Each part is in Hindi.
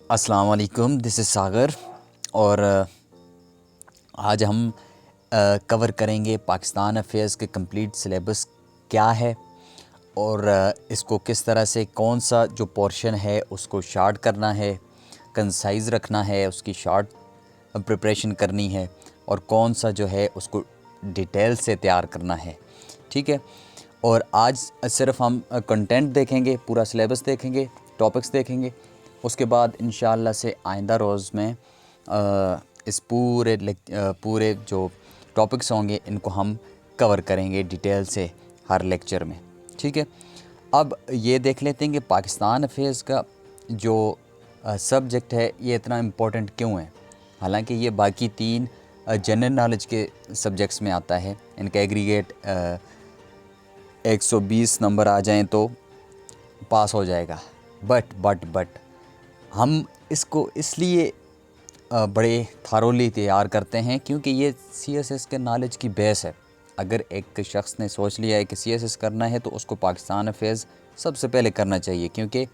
अस्सलाम वालेकुम, दिस इज़ सागर और आज हम कवर करेंगे पाकिस्तान अफेयर्स के कंप्लीट सिलेबस क्या है और इसको किस तरह से कौन सा जो पोर्शन है उसको शार्ट करना है, कंसाइज़ रखना है, उसकी शार्ट प्रिपरेशन करनी है और कौन सा जो है उसको डिटेल से तैयार करना है। ठीक है। और आज सिर्फ हम कंटेंट देखेंगे, पूरा सिलेबस देखेंगे, टॉपिक्स देखेंगे। उसके बाद इंशाअल्लाह से आइंदा रोज़ में इस पूरे जो टॉपिक्स होंगे इनको हम कवर करेंगे डिटेल से हर लेक्चर में। ठीक है। अब ये देख लेते हैं कि पाकिस्तान अफेयर्स का जो सब्जेक्ट है ये इतना इम्पोर्टेंट क्यों है। हालांकि ये बाकी तीन जनरल नॉलेज के सब्जेक्ट्स में आता है, इनका एग्रीगेट 120 नंबर आ जाएं तो पास हो जाएगा। बट हम इसको इसलिए बड़े थारोली तैयार करते हैं क्योंकि ये सीएसएस के नॉलेज की बेस है। अगर एक शख्स ने सोच लिया है कि सीएसएस करना है तो उसको पाकिस्तान अफेयर्स सबसे पहले करना चाहिए, क्योंकि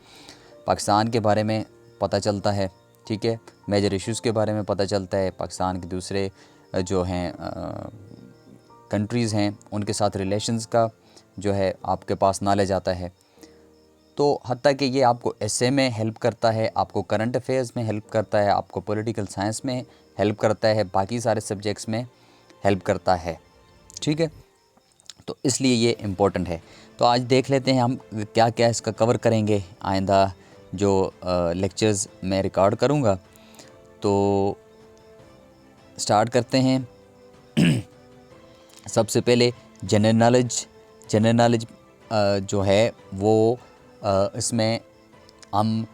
पाकिस्तान के बारे में पता चलता है। ठीक है। मेजर इश्यूज़ के बारे में पता चलता है, पाकिस्तान के दूसरे जो हैं कंट्रीज़ हैं उनके साथ रिलेशंस का जो है आपके पास नॉलेज आता है। तो हत्ता कि ये आपको एसए में हेल्प करता है, आपको करंट अफेयर्स में हेल्प करता है, आपको पॉलिटिकल साइंस में हेल्प करता है, बाकी सारे सब्जेक्ट्स में हेल्प करता है। ठीक है। तो इसलिए ये इम्पोर्टेंट है। तो आज देख लेते हैं हम क्या क्या इसका कवर करेंगे। आइंदा जो लेक्चर्स मैं रिकॉर्ड करूँगा तो स्टार्ट करते हैं। सबसे पहले जनरल नॉलेज जो है वो इसमें हम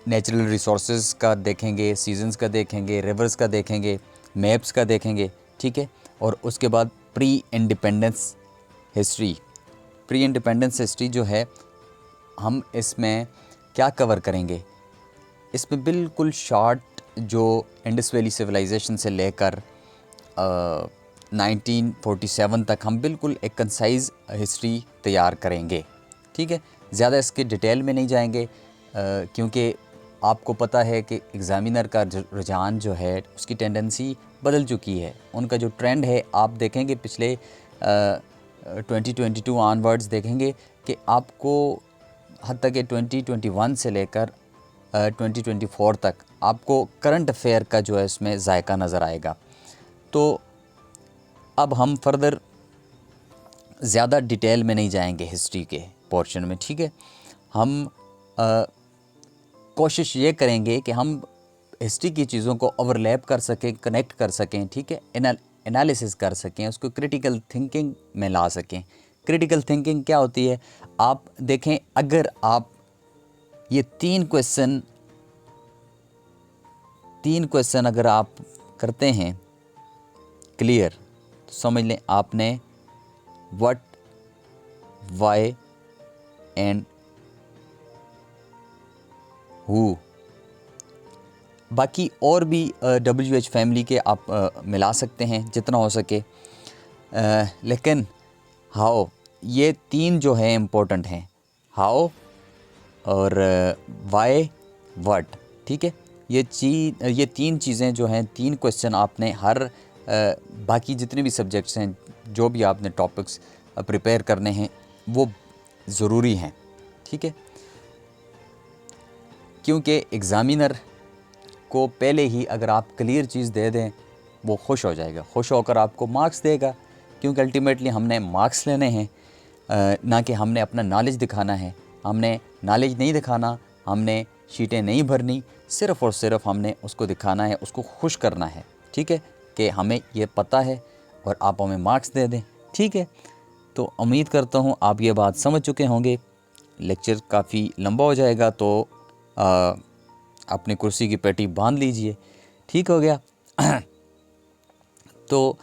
नेचुरल रिसोर्सेज का देखेंगे, सीजन्स का देखेंगे, रिवर्स का देखेंगे, मैप्स का देखेंगे। ठीक है। और उसके बाद प्री इंडिपेंडेंस हिस्ट्री जो है हम इसमें क्या कवर करेंगे। इसमें बिल्कुल शॉर्ट जो इंडस वैली सिविलाइजेशन से लेकर 1947 तक हम बिल्कुल एक कंसाइज हिस्ट्री तैयार करेंगे। ठीक है। ज़्यादा इसके डिटेल में नहीं जाएंगे क्योंकि आपको पता है कि एग्ज़ामिनर का रुझान जो है उसकी टेंडेंसी बदल चुकी है। उनका जो ट्रेंड है आप देखेंगे पिछले 2022 ऑनवर्ड्स देखेंगे कि आपको हत्ता कि 2021 से लेकर 2024 तक आपको करंट अफेयर का जो है इसमें जायका नज़र आएगा। तो अब हम फर्दर ज़्यादा डिटेल में नहीं जाएंगे हिस्ट्री के पोर्शन में। ठीक है। हम कोशिश ये करेंगे कि हम हिस्ट्री की चीज़ों को ओवरलैप कर सकें, कनेक्ट कर सकें। ठीक है। एनालिसिस कर सकें, उसको क्रिटिकल थिंकिंग में ला सकें। क्रिटिकल थिंकिंग क्या होती है, आप देखें अगर आप ये तीन क्वेश्चन अगर आप करते हैं क्लियर तो समझ लें आपने व्हाट, वाई एंड हु, बाकी और भी WH फैमिली के आप मिला सकते हैं जितना हो सके। लेकिन हाउ, ये तीन जो है इम्पोर्टेंट हैं, हाउ और वाई, व्हाट। ठीक है। ये तीन चीज़ें जो हैं, तीन क्वेश्चन आपने हर बाकी जितने भी सब्जेक्ट्स हैं, जो भी आपने टॉपिक्स प्रिपेयर करने हैं वो ज़रूरी हैं। ठीक है। क्योंकि एग्ज़ामिनर को पहले ही अगर आप क्लियर चीज़ दे दें वो खुश हो जाएगा, खुश होकर आपको मार्क्स देगा, क्योंकि अल्टीमेटली हमने मार्क्स लेने हैं, ना कि हमने अपना नॉलेज दिखाना है। हमने नॉलेज नहीं दिखाना, हमने शीटें नहीं भरनी, सिर्फ़ और सिर्फ हमने उसको दिखाना है, उसको खुश करना है। ठीक है। कि हमें ये पता है और आप हमें मार्क्स दे दें। ठीक है। तो उम्मीद करता हूँ आप ये बात समझ चुके होंगे। लेक्चर काफ़ी लंबा हो जाएगा तो अपनी कुर्सी की पेटी बांध लीजिए। ठीक हो गया। तो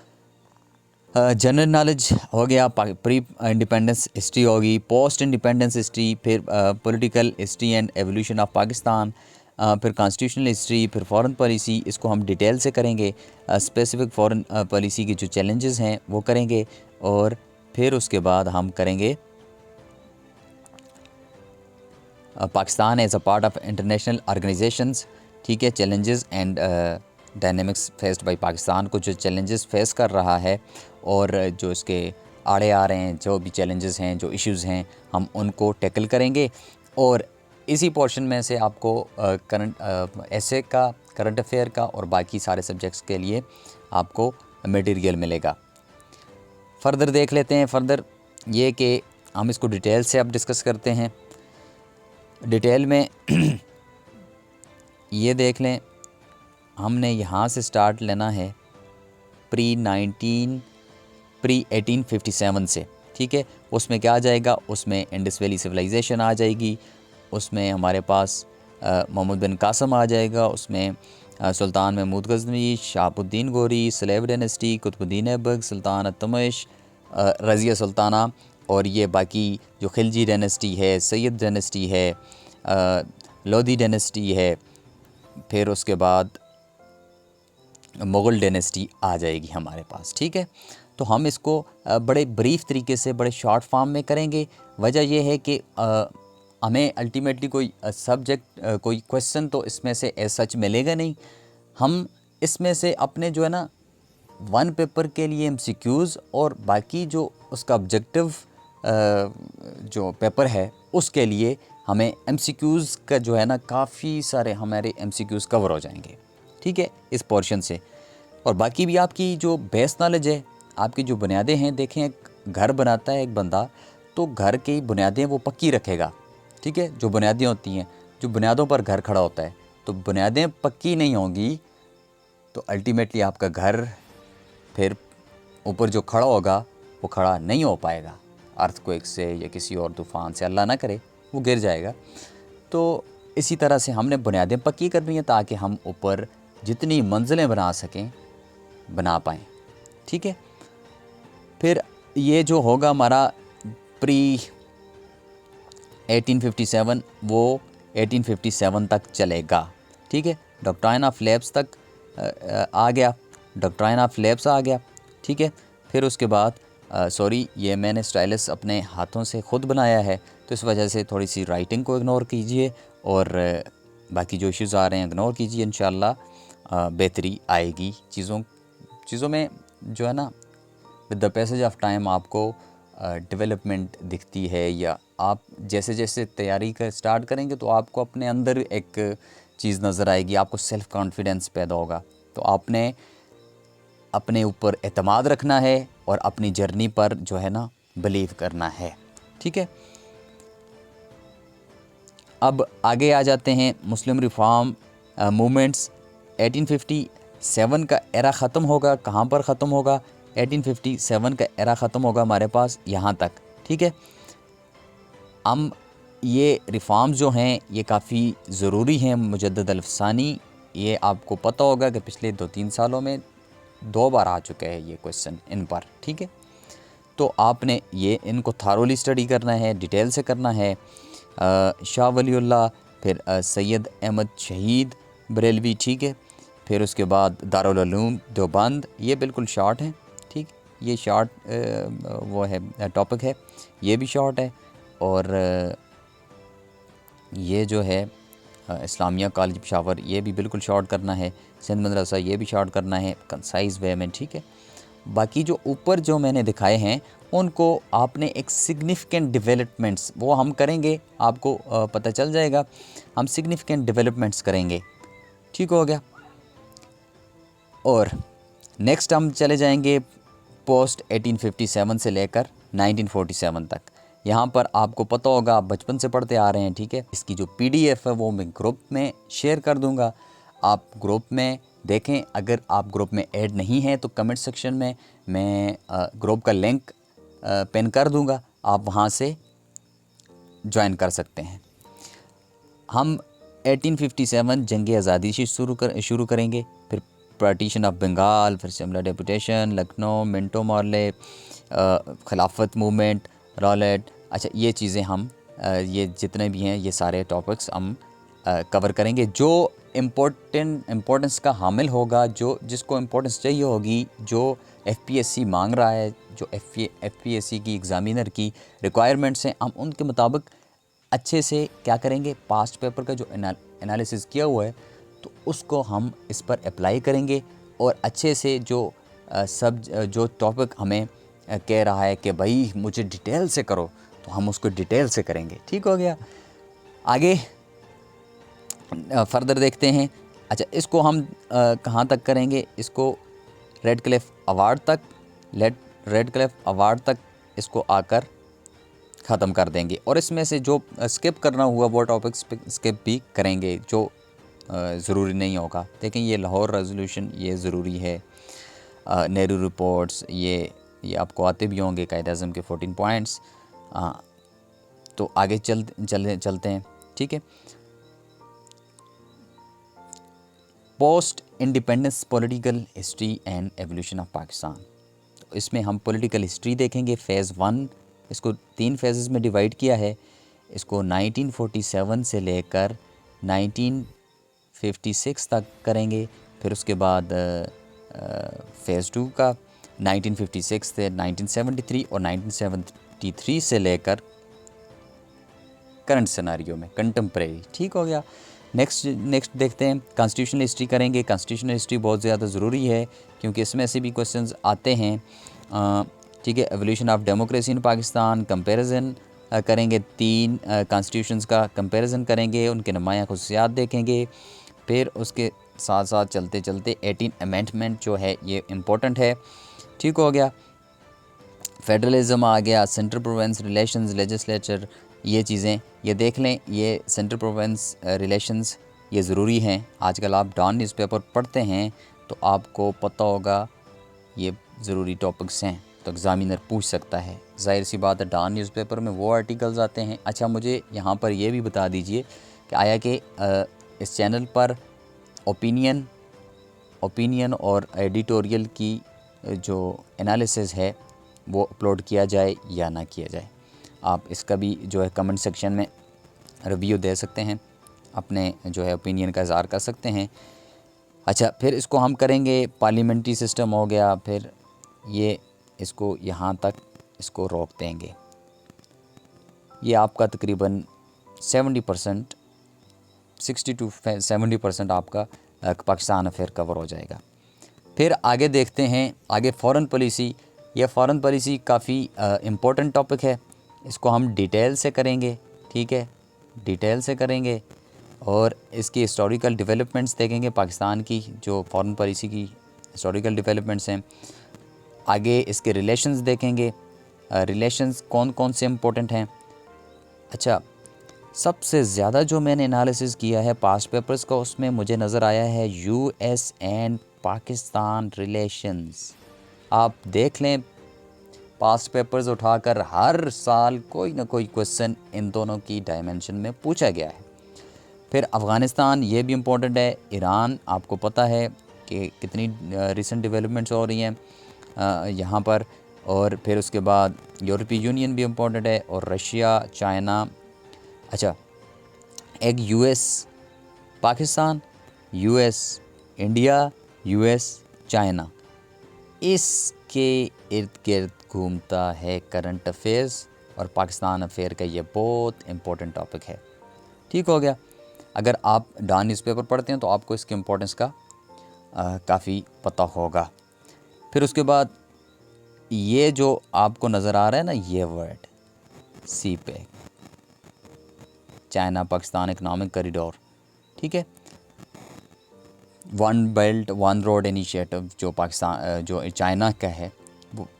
जनरल नॉलेज हो गया, प्री इंडिपेंडेंस हिस्ट्री होगी, पोस्ट इंडिपेंडेंस हिस्ट्री, फिर political history and evolution of Pakistan, फिर कॉन्स्टिट्यूशनल हिस्ट्री, फिर फॉरेन पॉलिसी। इसको हम डिटेल से करेंगे। स्पेसिफिक फॉरेन पॉलिसी के जो चैलेंजेस हैं वो करेंगे और फिर उसके बाद हम करेंगे Pakistan as a part of international organizations, ठीक है, challenges and dynamics faced by Pakistan, को जो चैलेंजेस फेस कर रहा है और जो इसके आड़े आ रहे हैं, जो भी चैलेंजेस हैं, जो इश्यूज़ हैं, हम उनको टैकल करेंगे। और इसी पोर्शन में से आपको करंट ऐसे का, करंट अफेयर का और बाकी सारे सब्जेक्ट्स के लिए आपको मटेरियल मिलेगा। फ़र्दर देख लेते हैं। फ़र्दर ये कि हम इसको डिटेल से अब डिस्कस करते हैं। डिटेल में ये देख लें, हमने यहाँ से स्टार्ट लेना है प्री 1857 से, ठीक है। उसमें क्या आ जाएगा, उसमें इंडस वैली सिविलाइजेशन आ जाएगी, उसमें हमारे पास मोहम्मद बिन कासम आ जाएगा, उसमें सुल्तान महमूद गजनवी, शहाबुद्दीन गोरी, सलेब डायनेस्टी, कुतुबुद्दीन ऐबक, सुल्तान तमश, रज़िया सुल्ताना, और ये बाकी जो खिलजी डायनेस्टी है, सैयद डायनेस्टी है, लोधी डायनेस्टी है, फिर उसके बाद मुग़ल डायनेस्टी आ जाएगी हमारे पास, ठीक है। तो हम इसको बड़े ब्रीफ तरीके से, बड़े शॉर्ट फॉर्म में करेंगे। वजह यह है कि हमें अल्टीमेटली कोई सब्जेक्ट, कोई क्वेश्चन तो इसमें से एज सच मिलेगा नहीं। हम इसमें से अपने जो है ना वन पेपर के लिए एमसीक्यूज़ और बाकी जो उसका ऑब्जेक्टिव जो पेपर है उसके लिए हमें एमसीक्यूज़ का जो है ना काफ़ी सारे हमारे एमसीक्यूज़ कवर हो जाएंगे, ठीक है, इस पोर्शन से। और बाकी भी आपकी जो बेस नॉलेज है, आपकी जो बुनियादें हैं, देखें एक घर बनाता है एक बंदा, तो घर की बुनियादें वो पक्की रखेगा, ठीक है। जो बुनियादें होती हैं, जो बुनियादों पर घर खड़ा होता है, तो बुनियादें पक्की नहीं होंगी तो अल्टीमेटली आपका घर फिर ऊपर जो खड़ा होगा वो खड़ा नहीं हो पाएगा। अर्थक्वेक से या किसी और तूफ़ान से, अल्लाह ना करे, वो गिर जाएगा। तो इसी तरह से हमने बुनियादें पक्की करनी है ताकि हम ऊपर जितनी मंजिलें बना सकें, बना पाएँ, ठीक है। फिर ये जो होगा हमारा प्री 1857, वो 1857 तक चलेगा, ठीक है। डॉक्ट्राइन ऑफ लैब्स तक आ गया, डॉक्ट्राइन ऑफ लैब्स आ गया, ठीक है। फिर उसके बाद सॉरी, ये मैंने स्टाइलस अपने हाथों से ख़ुद बनाया है, तो इस वजह से थोड़ी सी राइटिंग को इग्नोर कीजिए और बाकी जो इश्यूज़ आ रहे हैं इग्नोर कीजिए। इंशाल्लाह बेहतरी आएगी चीज़ों में, जो है ना, with the passage of time आपको डेवलपमेंट दिखती है, या आप जैसे जैसे तैयारी कर स्टार्ट करेंगे तो आपको अपने अंदर एक चीज़ नज़र आएगी, आपको सेल्फ़ कॉन्फिडेंस पैदा होगा। तो आपने अपने ऊपर एतमाद रखना है और अपनी जर्नी पर जो है ना बिलीव करना है, ठीक है। अब आगे आ जाते हैं। मुस्लिम रिफॉर्म मूवमेंट्स, 1857 का एरा ख़त्म होगा। कहाँ पर ख़त्म होगा? 1857 का एरा ख़त्म होगा हमारे पास यहाँ तक, ठीक है। हम ये रिफॉर्म्स जो हैं ये काफ़ी ज़रूरी हैं। मुजद्दद अल-अफ़सानी, ये आपको पता होगा कि पिछले 2-3 सालों में 2 बार आ चुका है ये क्वेश्चन इन पर, ठीक है। तो आपने ये इनको थारोली स्टडी करना है, डिटेल से करना है। शाह वलीउल्लाह, फिर सैयद अहमद शहीद बरेलवी, ठीक है। फिर उसके बाद दारुल उलूम देवबंद, ये बिल्कुल शॉर्ट है, ठीक। ये शॉर्ट वो है टॉपिक है, ये भी शॉर्ट है। और ये जो है इस्लामिया कॉलेज पेशावर, ये भी बिल्कुल शॉर्ट करना है। सिंध मदरसा, ये भी शॉर्ट करना है कंसाइज वे में, ठीक है। बाकी जो ऊपर जो मैंने दिखाए हैं उनको आपने एक सिग्निफिकेंट डेवलपमेंट्स, वो हम करेंगे, आपको पता चल जाएगा। हम सिग्निफिकेंट डेवलपमेंट्स करेंगे, ठीक हो गया। और नेक्स्ट हम चले जाएंगे पोस्ट 1857 से लेकर 1947 तक। यहाँ पर आपको पता होगा, आप बचपन से पढ़ते आ रहे हैं, ठीक है। इसकी जो PDF है वो मैं ग्रुप में शेयर कर दूँगा, आप ग्रुप में देखें। अगर आप ग्रुप में ऐड नहीं हैं तो कमेंट सेक्शन में मैं ग्रुप का लिंक पिन कर दूँगा, आप वहाँ से ज्वाइन कर सकते हैं। हम 1857 जंग आज़ादी से शुरू करेंगे, फिर पार्टीशन ऑफ बंगाल, फिर Shimla deputation, Lucknow, Minto Morley, खिलाफत मूवमेंट, रॉलेट। अच्छा, ये चीज़ें हम ये जितने भी हैं ये सारे टॉपिक्स हम कवर करेंगे। जो इम्पोर्टेंस का हामिल होगा, जो जिसको इम्पोर्टेंस चाहिए होगी, जो FPSC मांग रहा है, जो FPSC की एग्ज़ामिनर की रिक्वायरमेंट्स हैं, हम उनके मुताबिक अच्छे से क्या करेंगे, पास्ट पेपर का जो एनालिसिस किया हुआ है तो उसको हम इस पर अप्लाई करेंगे और अच्छे से जो टॉपिक हमें कह रहा है कि भाई मुझे डिटेल से करो, तो हम उसको डिटेल से करेंगे। ठीक हो गया। आगे फर्दर देखते हैं। अच्छा, इसको हम कहाँ तक करेंगे, इसको रेड क्लिफ अवार्ड तक, रेड क्लिफ अवार्ड तक इसको आकर ख़त्म कर देंगे। और इसमें से जो स्किप करना हुआ वो टॉपिक्स स्किप भी करेंगे जो ज़रूरी नहीं होगा। देखें, ये लाहौर रेजोल्यूशन ये ज़रूरी है, नेहरू रिपोर्ट्स ये आपको आते भी होंगे, कायद अज़म के 14 पॉइंट्स। तो आगे चलते हैं। ठीक है। Post independence political history and evolution of Pakistan. तो इसमें हम पॉलिटिकल हिस्ट्री देखेंगे। फ़ेज़ 1 इसको 3 फेजेस में डिवाइड किया है। इसको 1947 से लेकर 1956 तक करेंगे। फिर उसके बाद फ़ेज़ 2 का 1956 से 1973 और 1973 से लेकर करंट सिनारियो में कंटेम्प्रेरी। ठीक हो गया। नेक्स्ट देखते हैं, कॉन्स्टिट्यूशनल हिस्ट्री करेंगे। कॉन्स्टिट्यूशनल हिस्ट्री बहुत ज़्यादा ज़रूरी है क्योंकि इसमें से भी क्वेश्चंस आते हैं। ठीक है। Evolution of democracy in Pakistan, comparison करेंगे। 3 कॉन्स्टिट्यूशंस का कंपैरिजन करेंगे, उनके नुमायाँ खुसूसियात देखेंगे। फिर उसके साथ साथ चलते चलते 18 अमेंडमेंट जो है ये इम्पोर्टेंट है। ठीक हो गया। फेडरलिज्म आ गया, सेंट्रल प्रोविंस रिलेशंस, लेजिस्लेचर, ये चीज़ें ये देख लें। ये सेंट्रल प्रोविंस रिलेशंस ये ज़रूरी हैं। आजकल आप डॉन न्यूज़पेपर पढ़ते हैं तो आपको पता होगा ये ज़रूरी टॉपिक्स हैं, तो एग्ज़ामिनर पूछ सकता है। ज़ाहिर सी बात है, डॉन न्यूज़पेपर में वो आर्टिकल्स आते हैं। अच्छा, मुझे यहाँ पर ये भी बता दीजिए कि आया कि इस चैनल पर ओपिनियन और एडिटोरियल की जो एनालिसिस है वो अपलोड किया जाए या ना किया जाए। आप इसका भी जो है कमेंट सेक्शन में रिव्यू दे सकते हैं, अपने जो है ओपिनियन का इज़हार कर सकते हैं। अच्छा, फिर इसको हम करेंगे पार्लियामेंट्री सिस्टम हो गया। फिर ये इसको यहाँ तक इसको रोक देंगे। ये आपका तकरीबन 60% 60 to 70% आपका पाकिस्तान अफेयर कवर हो जाएगा। फिर आगे देखते हैं, आगे फ़ॉरेन पॉलिसी। यह फ़ॉरेन पॉलिसी काफ़ी इम्पोर्टेंट टॉपिक है। इसको हम डिटेल से करेंगे। ठीक है, डिटेल से करेंगे और इसकी हिस्टोरिकल डेवलपमेंट्स देखेंगे। पाकिस्तान की जो फ़ॉरेन पॉलिसी की हिस्टोरिकल डेवलपमेंट्स हैं। आगे इसके रिलेशंस देखेंगे, रिलेशंस कौन कौन से इम्पोर्टेंट हैं। अच्छा, सबसे ज़्यादा जो मैंने एनालिसिस किया है पास्ट पेपर्स का, उसमें मुझे नज़र आया है US एंड पाकिस्तान रिलेशंस। आप देख लें, पास्ट पेपर्स उठाकर हर साल कोई ना कोई क्वेश्चन इन दोनों की डायमेंशन में पूछा गया है। फिर अफ़गानिस्तान, ये भी इम्पोर्टेंट है। ईरान, आपको पता है कि कितनी रिसेंट डेवलपमेंट्स हो रही हैं यहाँ पर। और फिर उसके बाद यूरोपीय यूनियन भी इम्पोर्टेंट है, और रशिया, चाइना। अच्छा, एक US Pakistan, US India, US China, इसके इर्द गिर्द घूमता है करंट अफेयर्स, और पाकिस्तान अफेयर का ये बहुत इम्पोर्टेंट टॉपिक है। ठीक हो गया। अगर आप डॉन न्यूज़पेपर पढ़ते हैं तो आपको इसके इम्पोर्टेंस का काफ़ी पता होगा। फिर उसके बाद ये जो आपको नज़र आ रहा है ना, ये word CPEC, China Pakistan economic corridor. ठीक है। One belt one road initiative जो पाकिस्तान जो चाइना का है,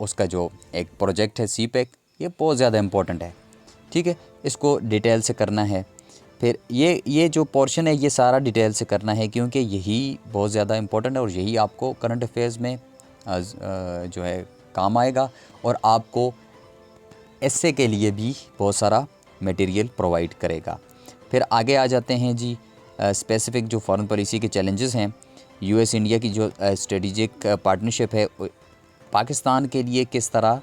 उसका जो एक प्रोजेक्ट है CPEC, ये बहुत ज़्यादा इम्पोर्टेंट है। ठीक है, इसको डिटेल से करना है। फिर ये जो पोर्शन है ये सारा डिटेल से करना है, क्योंकि यही बहुत ज़्यादा इम्पोर्टेंट है और यही आपको करंट अफेयर्स में जो है काम आएगा, और आपको एस्से के लिए भी बहुत सारा मटेरियल प्रोवाइड करेगा। फिर आगे आ जाते हैं जी, स्पेसिफ़िक जो फॉरेन पॉलिसी के चैलेंजेस हैं। US इंडिया की जो स्ट्रेटजिक पार्टनरशिप है, पाकिस्तान के लिए किस तरह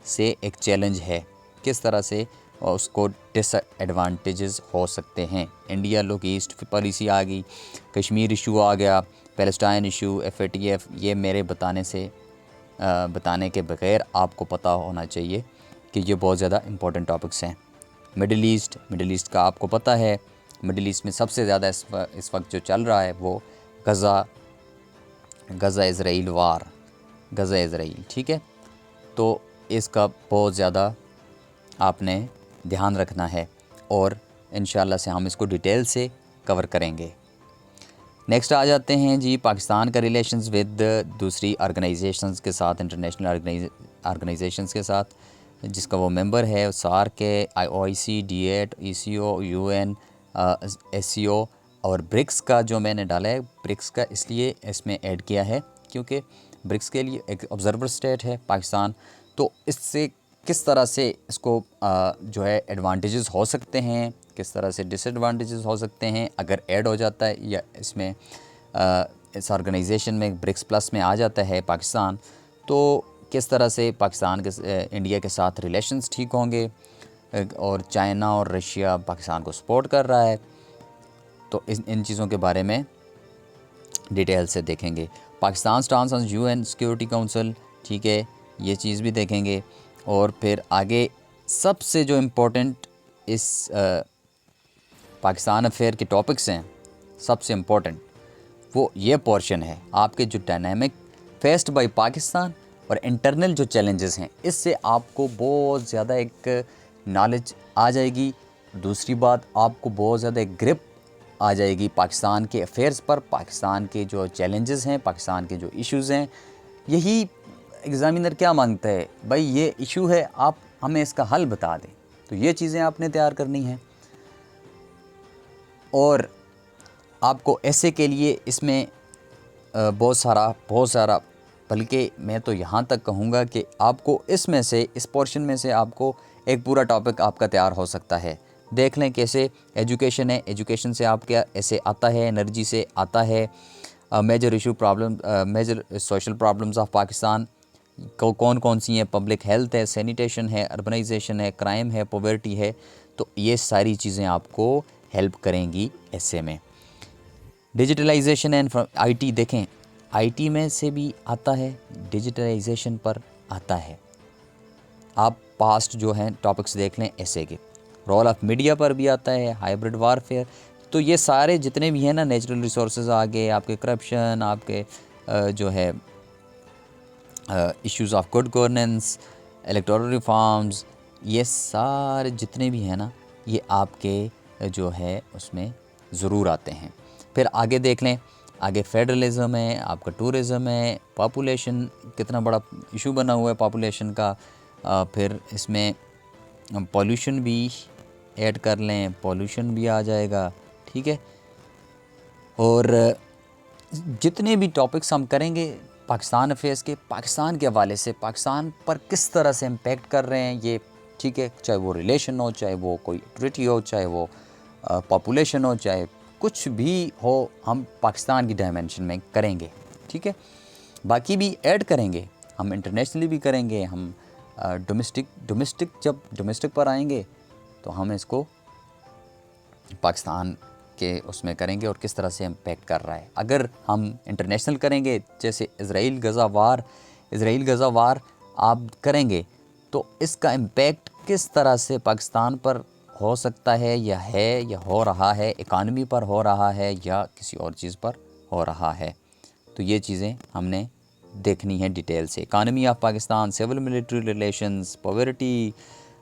से एक चैलेंज है, किस तरह से उसको डिसएडवांटेजेस हो सकते हैं। इंडिया लुक ईस्ट पॉलिसी आ गई, कश्मीर इशू आ गया, पैलेस्टाइन इशू, FATF, ये मेरे बताने के बगैर आपको पता होना चाहिए कि ये बहुत ज़्यादा इम्पोर्टेंट टॉपिक्स हैं। मिडिल ईस्ट का आपको पता है, मिडिल ईस्ट में सबसे ज़्यादा इस वक्त जो चल रहा है वो गज़ा इज़राइल वार, गज़ा इज़राइल, ठीक है। तो इसका बहुत ज़्यादा आपने ध्यान रखना है और इंशाल्लाह से हम इसको डिटेल से कवर करेंगे। नेक्स्ट आ जाते हैं जी पाकिस्तान का रिलेशंस विद दूसरी ऑर्गेनाइजेशंस के साथ, इंटरनेशनल ऑर्गेनाइजेशंस के साथ, जिसका वो मेंबर है सार्क के, OIC, D8, ECO, UN, SCO और ब्रिक्स का जो मैंने डाला है, ब्रिक्स का इसलिए इसमें ऐड किया है क्योंकि ब्रिक्स के लिए एक ऑब्जर्वर स्टेट है पाकिस्तान। तो इससे किस तरह से इसको जो है एडवांटेजेस हो सकते हैं, किस तरह से डिसएडवांटेजेस हो सकते हैं अगर ऐड हो जाता है या इसमें इस ऑर्गेनाइजेशन में ब्रिक्स प्लस में आ जाता है पाकिस्तान, तो किस तरह से पाकिस्तान के इंडिया के साथ रिलेशंस ठीक होंगे। और चाइना और रशिया पाकिस्तान को सपोर्ट कर रहा है, तो इन चीज़ों के बारे में डिटेल से देखेंगे। Pakistan stance on UN security council, ठीक है, ये चीज़ भी देखेंगे। और फिर आगे सबसे जो इम्पोर्टेंट इस पाकिस्तान अफेयर के टॉपिक्स हैं, सबसे इम्पोर्टेंट वो ये पोर्शन है आपके जो डायनामिक फेस्ड बाय पाकिस्तान और इंटरनल जो चैलेंजेस हैं, इससे आपको बहुत ज़्यादा एक नॉलेज आ जाएगी। दूसरी बात, आपको बहुत ज़्यादा एक ग्रिप आ जाएगी पाकिस्तान के अफेयर्स पर, पाकिस्तान के जो चैलेंजेस हैं, पाकिस्तान के जो इश्यूज़ हैं। यही एग्ज़ामिनर क्या मांगता है, भाई ये इशू है, आप हमें इसका हल बता दें। तो ये चीज़ें आपने तैयार करनी हैं। और आपको ऐसे के लिए इसमें बहुत सारा बल्कि मैं तो यहाँ तक कहूँगा कि आपको इसमें से, इस पोर्शन में से आपको एक पूरा टॉपिक आपका तैयार हो सकता है। देख लें कैसे एजुकेशन है, एजुकेशन से आप क्या ऐसे आता है, एनर्जी से आता है, major issue problem, major social problems of Pakistan कौन कौन सी हैं, पब्लिक हेल्थ है, सैनिटेशन है, अर्बनाइजेशन है, क्राइम है, पॉवर्टी है। तो ये सारी चीज़ें आपको हेल्प करेंगी ऐसे में। डिजिटलाइजेशन एंड IT देखें, IT में से भी आता है, डिजिटलाइजेशन पर आता है। आप पास्ट जो हैं टॉपिक्स देख लें ऐसे के, रोल ऑफ मीडिया पर भी आता है, हाइब्रिड वारफेयर। तो ये सारे जितने भी हैं ना, नेचुरल रिसोर्सेज आगे, आपके करप्शन, आपके जो है issues of good governance, electoral reforms, ये सारे जितने भी हैं ना, ये आपके जो है उसमें ज़रूर आते हैं। फिर आगे देख लें, आगे फेडरलिज्म है, आपका टूरिज़म है, पॉपुलेशन कितना बड़ा इशू बना हुआ है पॉपुलेशन का। फिर इसमें पॉल्यूशन भी ऐड कर लें, पॉल्यूशन भी आ जाएगा, ठीक है। और जितने भी टॉपिक्स हम करेंगे पाकिस्तान अफेयर्स के, पाकिस्तान के हवाले से, पाकिस्तान पर किस तरह से इम्पेक्ट कर रहे हैं ये, ठीक है, चाहे वो रिलेशन हो, चाहे वो कोई ट्रीटी हो, चाहे वो पॉपुलेशन हो, चाहे कुछ भी हो, हम पाकिस्तान की डायमेंशन में करेंगे, ठीक है। बाकी भी ऐड करेंगे, हम इंटरनेशनली भी करेंगे, हम डोमेस्टिक जब डोमेस्टिक पर आएंगे तो हम इसको पाकिस्तान के उसमें करेंगे और किस तरह से इम्पेक्ट कर रहा है। अगर हम इंटरनेशनल करेंगे, जैसे इज़राइल गज़ा वार आप करेंगे, तो इसका इम्पेक्ट किस तरह से पाकिस्तान पर हो सकता है या हो रहा है, इकानमी पर हो रहा है या किसी और चीज़ पर हो रहा है। तो ये चीज़ें हमने देखनी है डिटेल से। Economy of Pakistan, civil military relations, poverty,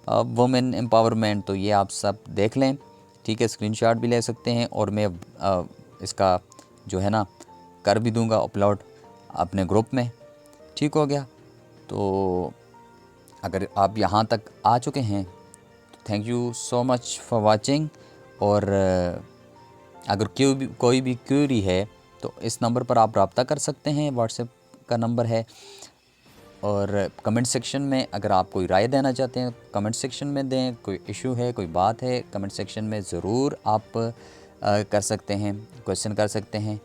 women empowerment, तो ये आप सब देख लें, ठीक है। स्क्रीनशॉट भी ले सकते हैं और मैं इसका जो है ना कर भी दूंगा अपलोड अपने ग्रुप में, ठीक हो गया। तो अगर आप यहाँ तक आ चुके हैं तो thank you so much for watching. और अगर कोई भी क्वेरी है तो इस नंबर पर आप रब्ता कर सकते हैं, व्हाट्सएप का नंबर है। और कमेंट सेक्शन में अगर आप कोई राय देना चाहते हैं कमेंट सेक्शन में दें, कोई इशू है, कोई बात है, कमेंट सेक्शन में ज़रूर आप कर सकते हैं, क्वेश्चन कर सकते हैं।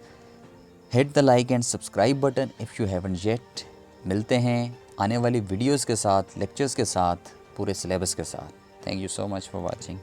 Hit the like and subscribe button if you haven't yet. मिलते हैं आने वाली वीडियोस के साथ, लेक्चर्स के साथ, पूरे सिलेबस के साथ। Thank you so much for watching.